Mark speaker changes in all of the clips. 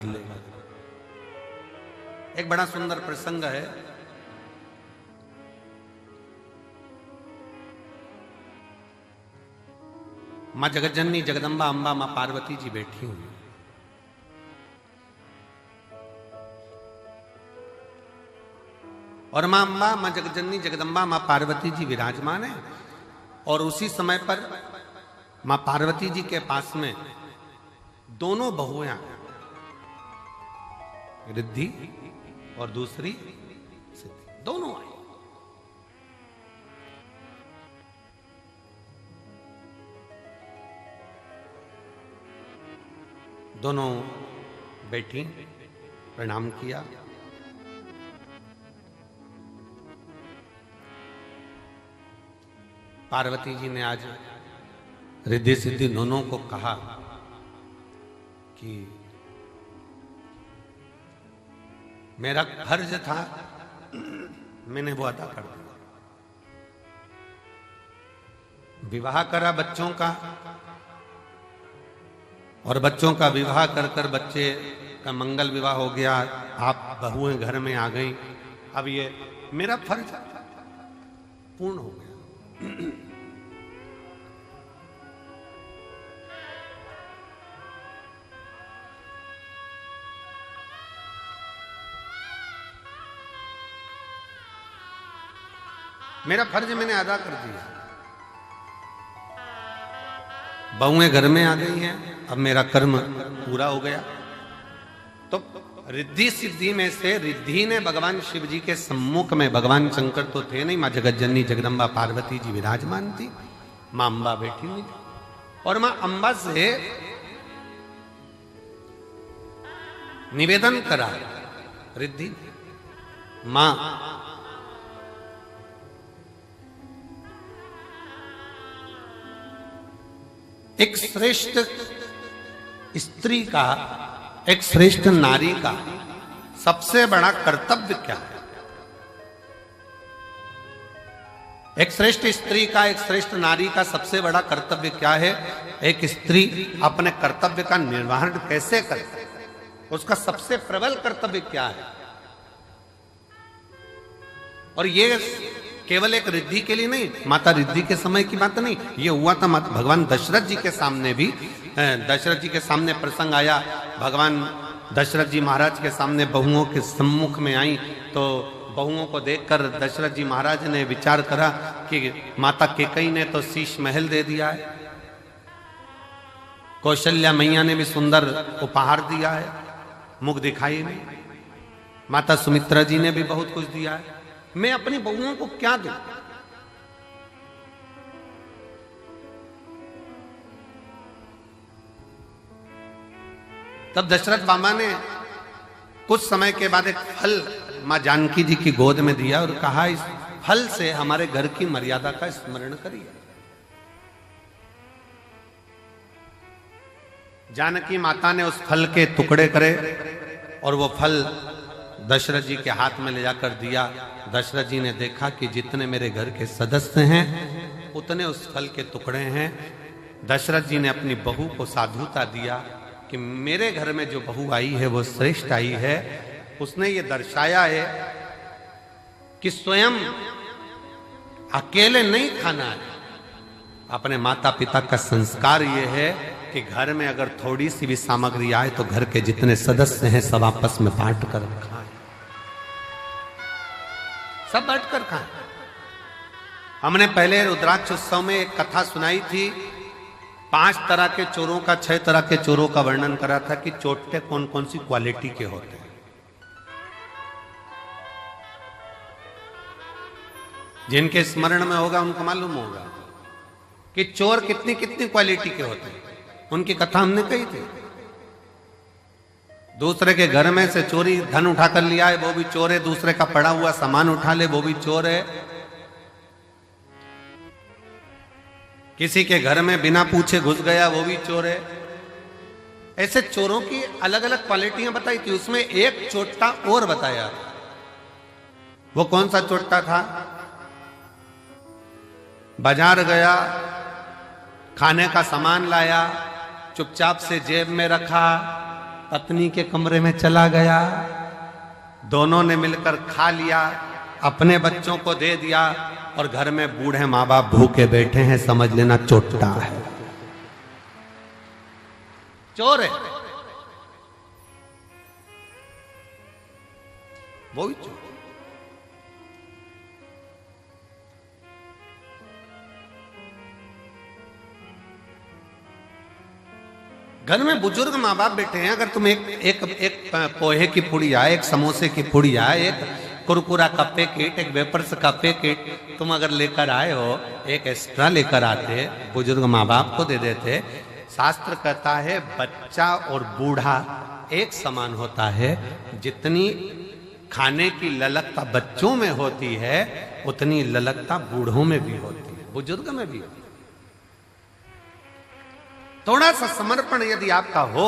Speaker 1: लेगा। एक बड़ा सुंदर प्रसंग है। मां जगतजननी जगदम्बा अंबा मां पार्वती जी बैठी हुई, और मां अंबा मां जगतजननी जगदम्बा मां पार्वती जी विराजमान है। और उसी समय पर मां पार्वती जी के पास में दोनों बहुएं, रिद्धि और दूसरी सिद्धि, दोनों आई। दोनों बैठी, प्रणाम किया। पार्वती जी ने आज रिद्धि सिद्धि दोनों को कहा कि मेरा फर्ज था, मैंने वो अदा कर दिया। विवाह करा बच्चों का, और बच्चों का विवाह कर कर बच्चे का मंगल विवाह हो गया। आप बहुएं घर में आ गई। अब ये मेरा फर्ज पूर्ण हो गया। मेरा फर्ज मैंने अदा कर दिया। बहुएं घर में आ गई हैं, अब मेरा कर्म पूरा हो गया। तो रिद्धि सिद्धि में से रिद्धि ने भगवान शिव जी के सम्मुख में, भगवान शंकर तो थे नहीं, मां जगतजननी जगदम्बा पार्वती जी विराजमान थी, मां अंबा बैठी हुई थी। और मां अंबा से निवेदन करा रिद्धि, मां एक श्रेष्ठ स्त्री का, एक श्रेष्ठ नारी का सबसे बड़ा कर्तव्य क्या है? एक श्रेष्ठ स्त्री का, एक श्रेष्ठ नारी का सबसे बड़ा कर्तव्य क्या है? एक स्त्री अपने कर्तव्य का निर्वहन कैसे करे, उसका सबसे प्रबल कर्तव्य क्या है? और ये केवल एक रिद्धि के लिए नहीं, माता रिद्धि के समय की बात नहीं, ये हुआ था भगवान दशरथ जी के सामने भी। दशरथ जी के सामने प्रसंग आया, भगवान दशरथ जी महाराज के सामने बहुओं के सम्मुख में आई, तो बहुओं को देखकर दशरथ जी महाराज ने विचार करा कि माता कैकेयी ने तो शीश महल दे दिया है, कौशल्या मैया ने भी सुंदर उपहार दिया है, मुख दिखाई नहीं, माता सुमित्रा जी ने भी बहुत कुछ दिया है, मैं अपनी बहुओं को क्या दूं? तब दशरथ बाबा ने कुछ समय के बाद एक फल मां जानकी जी की गोद में दिया और कहा, इस फल से हमारे घर की मर्यादा का स्मरण करिए। जानकी माता ने उस फल के टुकड़े करे और वो फल दशरथ जी के हाथ में ले जाकर दिया। दशरथ जी ने देखा कि जितने मेरे घर के सदस्य हैं उतने उस फल के टुकड़े हैं। दशरथ जी ने अपनी बहू को साधुता दिया कि मेरे घर में जो बहू आई है वो श्रेष्ठ आई है। उसने ये दर्शाया है कि स्वयं अकेले नहीं खाना है, अपने माता पिता का संस्कार ये है कि घर में अगर थोड़ी सी भी सामग्री आए तो घर के जितने सदस्य हैं सब आपस में बांट कर खाएं, सब बांट कर खाएं। हमने पहले रुद्राक्ष उत्सव में एक कथा सुनाई थी, 5 तरह के चोरों का, 6 तरह के चोरों का वर्णन करा था कि चोटे कौन कौन सी क्वालिटी के होते हैं। जिनके स्मरण में होगा उनको मालूम होगा कि चोर कितनी कितनी क्वालिटी के होते हैं। उनकी कथा हमने कही थी। दूसरे के घर में से चोरी धन उठा कर लिया है वो भी चोर है, दूसरे का पड़ा हुआ सामान उठा ले वो भी चोर है, किसी के घर में बिना पूछे घुस गया वो भी चोर है। ऐसे चोरों की अलग अलग क्वालिटियां बताई थी। उसमें एक चोट्टा और बताया, वो कौन सा चोट्टा था? बाजार गया, खाने का सामान लाया, चुपचाप से जेब में रखा, पत्नी के कमरे में चला गया, दोनों ने मिलकर खा लिया, अपने बच्चों को दे दिया, और घर में बूढ़े माँ बाप भूखे बैठे हैं, समझ लेना चोट्टा है, चोर है, वो ही चोर। घर में बुजुर्ग माँ बाप बैठे हैं, अगर तुम एक पोहे की पुड़िया, एक समोसे की पुड़िया, एक कुरकुरा का पैकेट, एक वेपर्स का पैकेट तुम अगर लेकर आए हो, एक एक्स्ट्रा लेकर आते, बुजुर्ग माँ बाप को दे देते। शास्त्र कहता है बच्चा और बूढ़ा एक समान होता है, जितनी खाने की ललकता बच्चों में होती है उतनी ललकता बूढ़ों में भी होती है, बुजुर्ग में भी होती है। थोड़ा सा समर्पण यदि आपका हो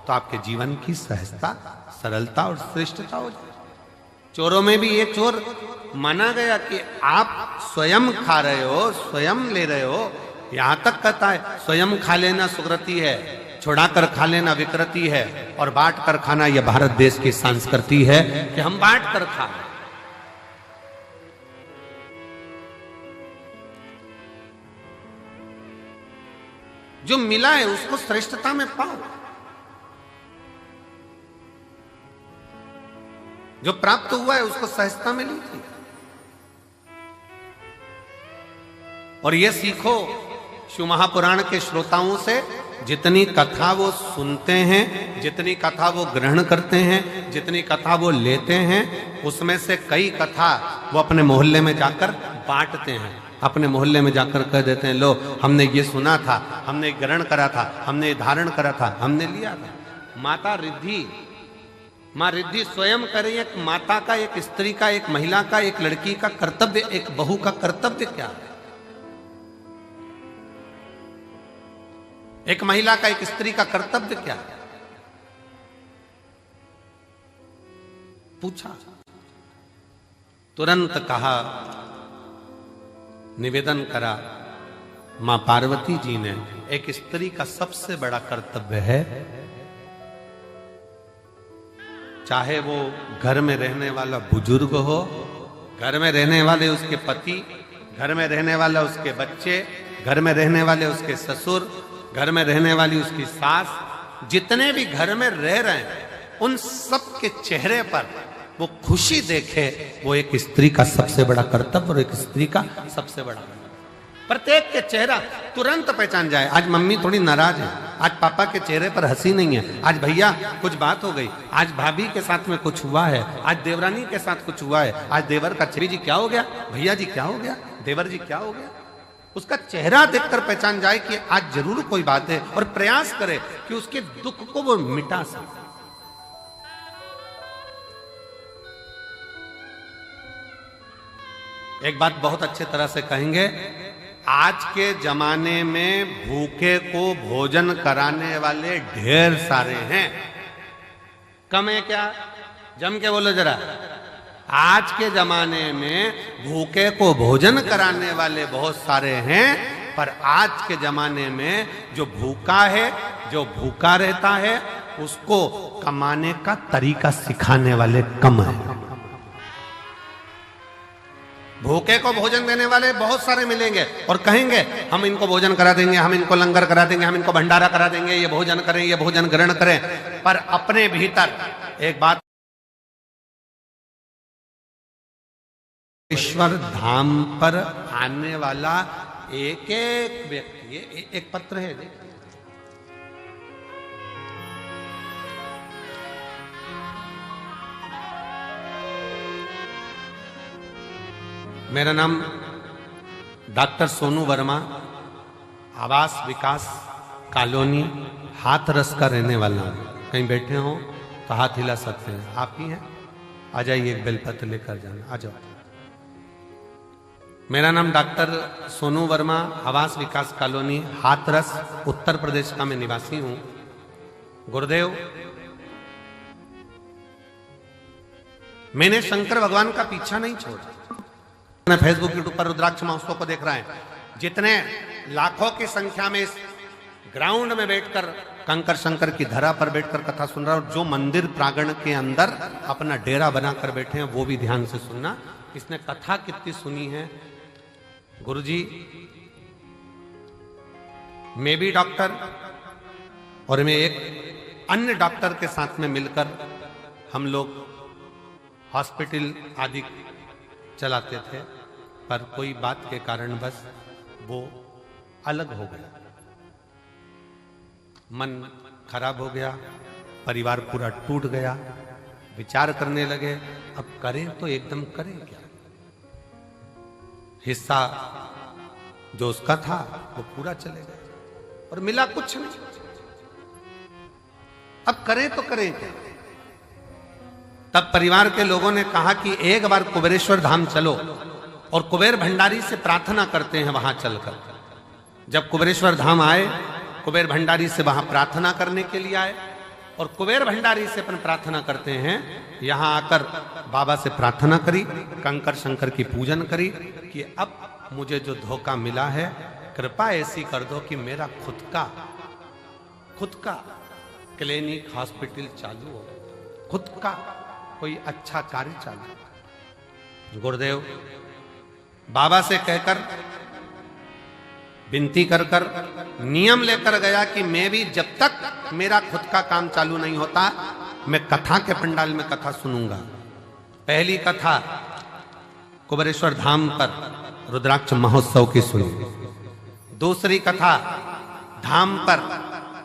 Speaker 1: तो आपके जीवन की सहजता, सरलता और श्रेष्ठता हो जाए। चोरों में भी एक चोर माना गया कि आप स्वयं खा रहे हो, स्वयं ले रहे हो, यहां तक कहता है स्वयं खा लेना सुकृति है, छुड़ाकर खा लेना विकृति है, और बांट कर खाना यह भारत देश की संस्कृति है कि हम बांट कर खा। जो मिला है उसको श्रेष्ठता में पाओ, जो प्राप्त हुआ है उसको सहजता में लीजिए, और यह सीखो शिव महापुराण के श्रोताओं से, जितनी कथा वो सुनते हैं, जितनी कथा वो ग्रहण करते हैं, जितनी कथा वो लेते हैं, उसमें से कई कथा वो अपने मोहल्ले में जाकर बांटते हैं, अपने मोहल्ले में जाकर कह देते हैं, लो हमने ये सुना था, हमने ग्रहण करा था, हमने धारण करा था, हमने लिया था। माता रिद्धि, माँ रिद्धि स्वयं कह रही है, एक माता का, एक स्त्री का, एक महिला का, एक लड़की का कर्तव्य, एक बहू का कर्तव्य क्या है? एक महिला का, एक स्त्री का कर्तव्य क्या है? पूछा, तुरंत कहा, निवेदन करा मां पार्वती जी ने, एक स्त्री का सबसे बड़ा कर्तव्य है, चाहे वो घर में रहने वाला बुजुर्ग हो, घर में रहने वाले उसके पति, घर में रहने वाला उसके बच्चे, घर में रहने वाले उसके ससुर, घर में रहने वाली उसकी सास, जितने भी घर में रह रहे हैं उन सब के चेहरे पर वो खुशी देखे, वो एक स्त्री का सबसे बड़ा कर्तव्य और एक स्त्री का सबसे बड़ा, प्रत्येक के चेहरा तुरंत पहचान जाए। आज मम्मी थोड़ी नाराज है, आज पापा के चेहरे पर हंसी नहीं है, आज भैया कुछ बात हो गई, आज भाभी के साथ में कुछ हुआ है, आज देवरानी के साथ कुछ हुआ है, आज देवर का छवि जी क्या हो गया, भैया जी क्या हो गया, देवर जी क्या हो गया, उसका चेहरा देखकर पहचान जाए कि आज जरूर कोई बात है, और प्रयास करे कि उसके दुख को वो मिटा सके। एक बात बहुत अच्छे तरह से कहेंगे, आज के जमाने में भूखे को भोजन कराने वाले ढेर सारे हैं, कम है क्या? जम के बोलो जरा। आज के जमाने में भूखे को भोजन कराने वाले बहुत सारे हैं, पर आज के जमाने में जो भूखा है, जो भूखा रहता है, उसको कमाने का तरीका सिखाने वाले कम है। भूखे को भोजन देने वाले बहुत सारे मिलेंगे और कहेंगे हम इनको भोजन करा देंगे, हम इनको लंगर करा देंगे, हम इनको भंडारा करा देंगे, ये भोजन करें, ये भोजन ग्रहण करें, पर अपने भीतर एक बात, ईश्वर धाम पर आने वाला एक एक व्यक्ति, ये एक पत्र है, देखिए, मेरा नाम डॉक्टर सोनू वर्मा, आवास विकास कॉलोनी हाथरस का रहने वाला हूं। कहीं बैठे हो तो हाथ हिला सकते हैं, आप ही हैं, आ जाइए, एक बेलपत्र लेकर जाना, आ जाओ। मेरा नाम डॉक्टर सोनू वर्मा, आवास विकास कॉलोनी हाथरस, उत्तर प्रदेश का मैं निवासी हूं। गुरुदेव, मैंने शंकर भगवान का पीछा नहीं छोड़ा। फेसबुक यूट्यूब पर रुद्राक्ष महोत्सव को देख रहे हैं, जितने लाखों की संख्या में इस ग्राउंड में बैठकर कंकर शंकर की धरा पर बैठकर कथा सुन रहा है, और जो मंदिर प्रांगण के अंदर अपना डेरा बनाकर बैठे हैं वो भी ध्यान से सुनना। इसने कथा कितनी सुनी है। गुरुजी, मैं भी डॉक्टर और मैं एक अन्य डॉक्टर के साथ में मिलकर हम लोग हॉस्पिटल आदि चलाते थे, पर कोई बात के कारण बस वो अलग हो गया, मन खराब हो गया, परिवार पूरा टूट गया। विचार करने लगे अब करें तो एकदम करें क्या। हिस्सा जो उसका था वो पूरा चले गया और मिला कुछ नहीं। अब करें तो करें क्या। तब परिवार के लोगों ने कहा कि एक बार कुबेरेश्वर धाम चलो और कुबेर भंडारी से प्रार्थना करते हैं वहां चलकर। जब कुबेरेश्वर धाम आए, कुबेर भंडारी से वहां प्रार्थना करने के लिए आए और कुबेर भंडारी से अपन प्रार्थना करते हैं। यहां आकर बाबा से प्रार्थना करी, कंकर शंकर की पूजन करी कि अब मुझे जो धोखा मिला है कृपा ऐसी कर दो कि मेरा खुद का क्लिनिक हॉस्पिटल चालू हो, खुद का कोई अच्छा कार्य चालू। गुरुदेव बाबा से कहकर विनती कर कर नियम लेकर गया कि मैं भी जब तक मेरा खुद का काम चालू नहीं होता मैं कथा के पंडाल में कथा सुनूंगा। पहली कथा कुबेरेश्वर धाम पर रुद्राक्ष महोत्सव की सुनी, दूसरी कथा धाम पर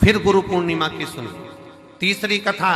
Speaker 1: फिर गुरु पूर्णिमा की सुनी, तीसरी कथा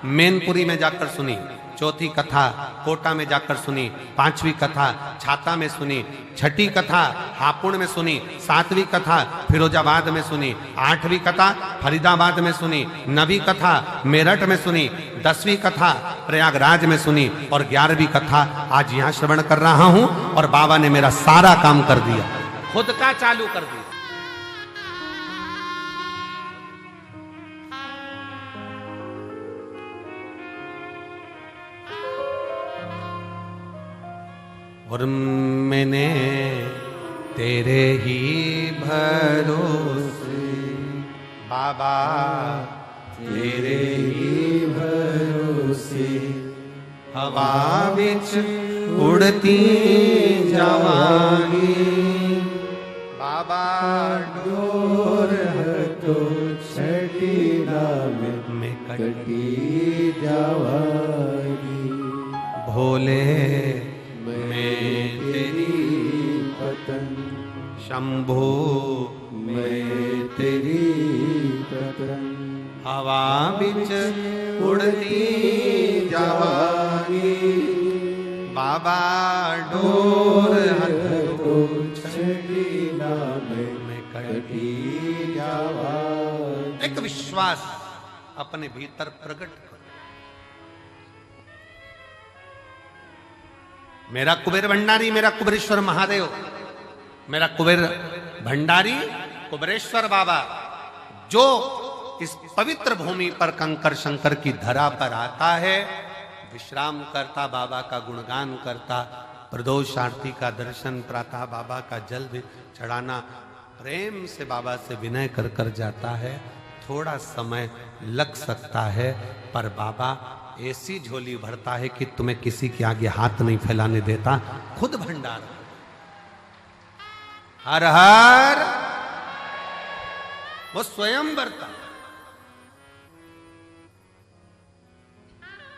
Speaker 1: मैनपुरी में जाकर सुनी, चौथी कथा कोटा में जाकर सुनी, पांचवी कथा छाता में सुनी, छठी कथा हापुड़ में सुनी, सातवीं कथा फिरोजाबाद में सुनी, आठवीं कथा फरीदाबाद में सुनी, नवीं कथा मेरठ में सुनी, 10वीं कथा प्रयागराज में सुनी और 11वीं कथा आज यहां श्रवण कर रहा हूं। और बाबा ने मेरा सारा काम कर दिया, खुद का चालू कर दिया। और मैंने तेरे ही भरोसे बाबा, तेरे ही भरोसे हवा बिच उड़ती जावांगी बाबा, डोर हटो छठीला में कटी जावांगी। भोले मैं तेरी पतन, शंभो मैं तेरी पतन, हवा बिच उड़ती जावांगी बाबा, डोर हटो छठीला में कटी जावांगी। एक विश्वास अपने भीतर प्रकट करो। मेरा कुबेर भंडारी, मेरा कुबेरेश्वर महादेव, मेरा कुबेर भंडारी कुबेरेश्वर बाबा जो इस पवित्र भूमि पर कंकर शंकर की धरा पर आता है, विश्राम करता, बाबा का गुणगान करता, प्रदोष आरती का दर्शन, प्रातः बाबा का जल भी चढ़ाना, प्रेम से बाबा से विनय कर कर जाता है। थोड़ा समय लग सकता है पर बाबा ऐसी झोली भरता है कि तुम्हें किसी के आगे हाथ नहीं फैलाने देता, खुद भंडार। हर हर वो स्वयं भरता।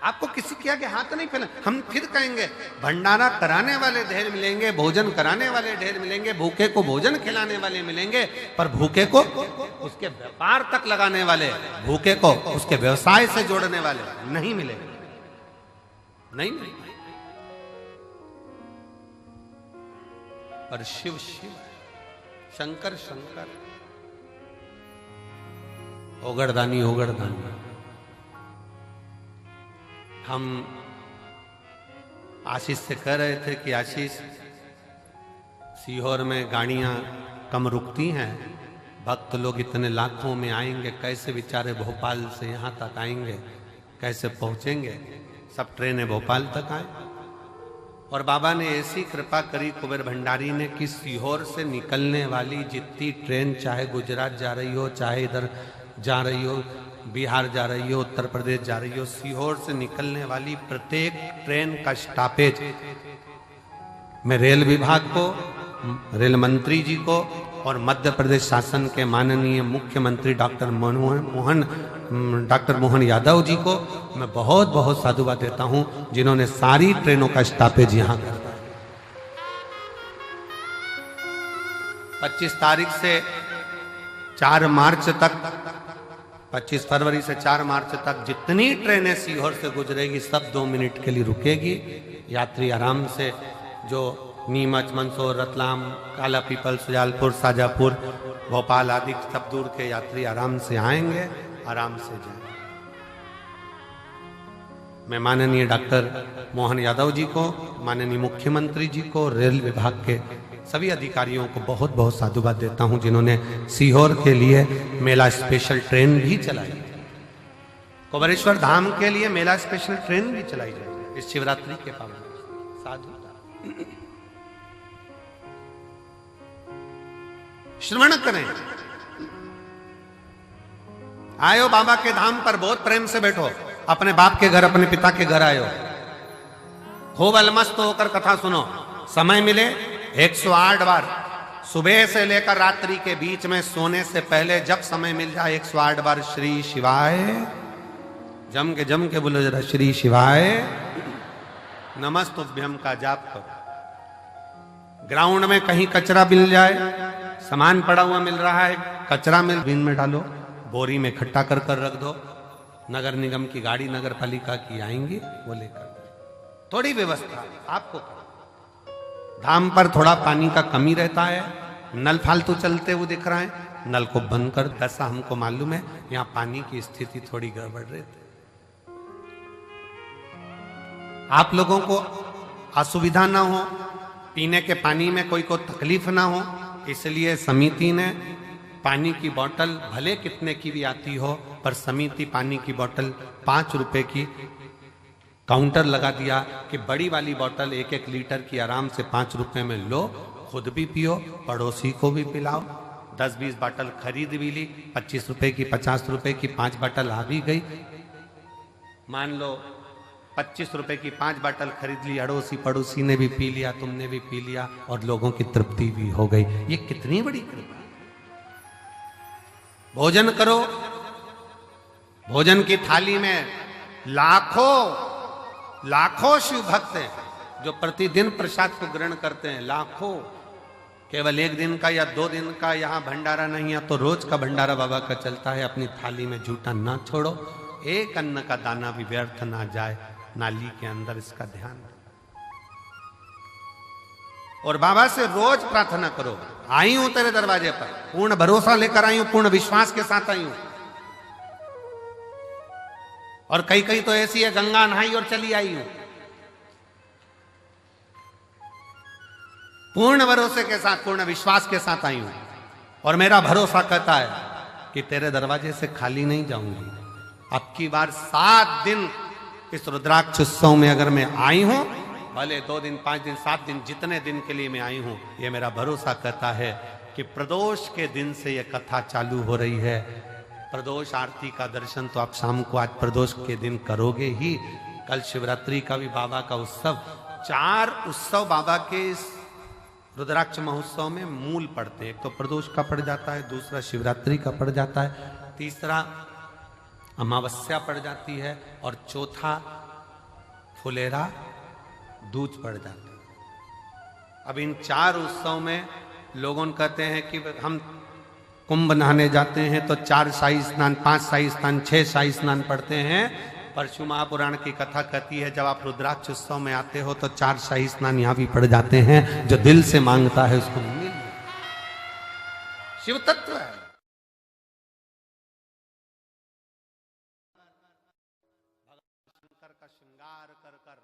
Speaker 1: आपको किसी के आगे हाथ नहीं फैला। हम फिर कहेंगे भंडारा कराने वाले ढेर मिलेंगे, भोजन कराने वाले ढेर मिलेंगे, भूखे को भोजन खिलाने वाले मिलेंगे, पर भूखे को उसके व्यापार तक लगाने वाले, भूखे को उसके व्यवसाय से जोड़ने वाले नहीं मिलेंगे। नहीं मिलेंगे। पर शिव शिव, शंकर शंकर, ओगड़दानी ओगड़दानी। हम आशीष से कह रहे थे कि आशीष, सीहोर में गाड़ियां कम रुकती हैं, भक्त लोग इतने लाखों में आएंगे, कैसे बेचारे भोपाल से यहाँ तक आएंगे, कैसे पहुँचेंगे। सब ट्रेनें भोपाल तक आए और बाबा ने ऐसी कृपा करी कुबेर भंडारी ने कि सीहोर से निकलने वाली जितनी ट्रेन, चाहे गुजरात जा रही हो, चाहे इधर जा रही हो, बिहार जा रही हो, उत्तर प्रदेश जा रही हो, सीहोर से निकलने वाली प्रत्येक ट्रेन का स्टॉपेज मैं रेल विभाग को, रेल मंत्री जी को और मध्य प्रदेश शासन के माननीय मुख्यमंत्री डॉक्टर मोहन यादव जी को मैं बहुत बहुत साधुवाद देता हूं, जिन्होंने सारी ट्रेनों का स्टॉपेज यहां कर दिया। 25 तारीख से 4 मार्च तक, 25 फरवरी से 4 मार्च तक जितनी ट्रेनें सीहोर से गुजरेगी सब 2 मिनट के लिए रुकेगी। यात्री आराम से, जो नीमच, मंदसौर, रतलाम, काला पीपल, सुजालपुर, शाजापुर, भोपाल आदि सब दूर के यात्री आराम से आएंगे, आराम से जाएंगे। मैं माननीय डॉक्टर मोहन यादव जी को, माननीय मुख्यमंत्री जी को, रेल विभाग के सभी अधिकारियों को बहुत बहुत साधुवाद देता हूं, जिन्होंने सीहोर के लिए मेला स्पेशल ट्रेन भी चलाई। कुबेरेश्वर धाम के लिए मेला स्पेशल ट्रेन भी चलाई जाएगी इस शिवरात्रि के पावन। साधु श्रवण करें, आयो बाबा के धाम पर बहुत प्रेम से बैठो, अपने बाप के घर, अपने पिता के घर आयो, खूब अलमस्त होकर कथा सुनो। समय मिले 108 बार सुबह से लेकर रात्रि के बीच में सोने से पहले जब समय मिल जाए 108 बार श्री शिवाय, जम के बोलो जरा, श्री शिवाय नमस्तुभ्यम का जाप करो। ग्राउंड में कहीं कचरा मिल जाए, सामान पड़ा हुआ मिल रहा है, कचरा में बिन में डालो, बोरी में इकट्ठा कर कर रख दो। नगर निगम की गाड़ी, नगर पालिका की आएंगी, वो लेकर, थोड़ी व्यवस्था आपको करो। धाम पर थोड़ा पानी का कमी रहता है, नल फालतू चलते हुए दिख रहा है, नल को बंद कर, ऐसा हमको मालूम है यहाँ पानी की स्थिति थोड़ी गड़बड़ रहती। आप लोगों को असुविधा ना हो, पीने के पानी में कोई को तकलीफ ना हो, इसलिए समिति ने पानी की बोतल भले कितने की भी आती हो, पर समिति पानी की बोतल 5 रुपए की काउंटर लगा दिया कि बड़ी वाली बोतल 1-1 लीटर की आराम से 5 रुपए में लो, खुद भी पियो, पड़ोसी को भी पिलाओ। 10-20 बोतल खरीद भी ली, 25 रुपए की, 50 रुपए की 5 बोतल आ भी गई। मान लो 25 रुपए की 5 बोतल खरीद ली, अड़ोसी पड़ोसी ने भी पी लिया, तुमने भी पी लिया और लोगों की तृप्ति भी हो गई। ये कितनी बड़ी कृपा। भोजन करो, भोजन की थाली में लाखों शिव भक्त हैं जो प्रतिदिन प्रसाद को ग्रहण करते हैं, लाखों। केवल 1 दिन का या 2 दिन का यहाँ भंडारा नहीं है, तो रोज का भंडारा बाबा का चलता है। अपनी थाली में झूठा ना छोड़ो, एक अन्न का दाना भी व्यर्थ ना जाए नाली के अंदर, इसका ध्यान। और बाबा से रोज प्रार्थना करो, आई हूं तेरे दरवाजे पर, पूर्ण भरोसा लेकर आई हूं, पूर्ण विश्वास के साथ आई हूं। और कई तो ऐसी है, गंगा नहाई और चली आई हूं। पूर्ण भरोसे के साथ, पूर्ण विश्वास के साथ आई हूं, और मेरा भरोसा कहता है कि तेरे दरवाजे से खाली नहीं जाऊंगी। अब की बार 7 दिन इस रुद्राक्ष उत्सव में अगर मैं आई हूं, भले 2 दिन, 5 दिन, 7 दिन, जितने दिन के लिए मैं आई हूं, ये मेरा भरोसा कहता है कि प्रदोष के दिन से ये कथा चालू हो रही है। प्रदोष आरती का दर्शन तो आप शाम को आज प्रदोष के दिन करोगे ही। कल शिवरात्रि का भी बाबा का उत्सव, 4 उत्सव बाबा के इस रुद्राक्ष महोत्सव में मूल पड़ते हैं। एक तो प्रदोष का पड़ जाता है, दूसरा शिवरात्रि का पड़ जाता है, तीसरा अमावस्या पड़ जाती है, और चौथा फुलेरा दूज पड़ जाता है। अब इन 4 उत्सव में लोगों कहते हैं कि हम कुंभ नहाने जाते हैं तो 4 शाही स्नान, 5 शाही स्नान, 6 शाही स्नान पढ़ते हैं। परशु महापुराण की कथा कहती है जब आप रुद्राक्ष उत्सव में आते हो तो 4 शाही स्नान यहाँ भी पड़ जाते हैं। जो दिल से मांगता है उसको मिल, शिव तत्व है। शंकर का श्रृंगार कर कर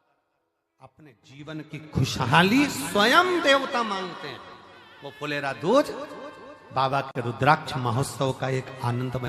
Speaker 1: अपने जीवन की खुशहाली स्वयं देवता मांगते हैं। वो फुलेरा दूज बाबा के रुद्राक्ष महोत्सव का एक आनंदमय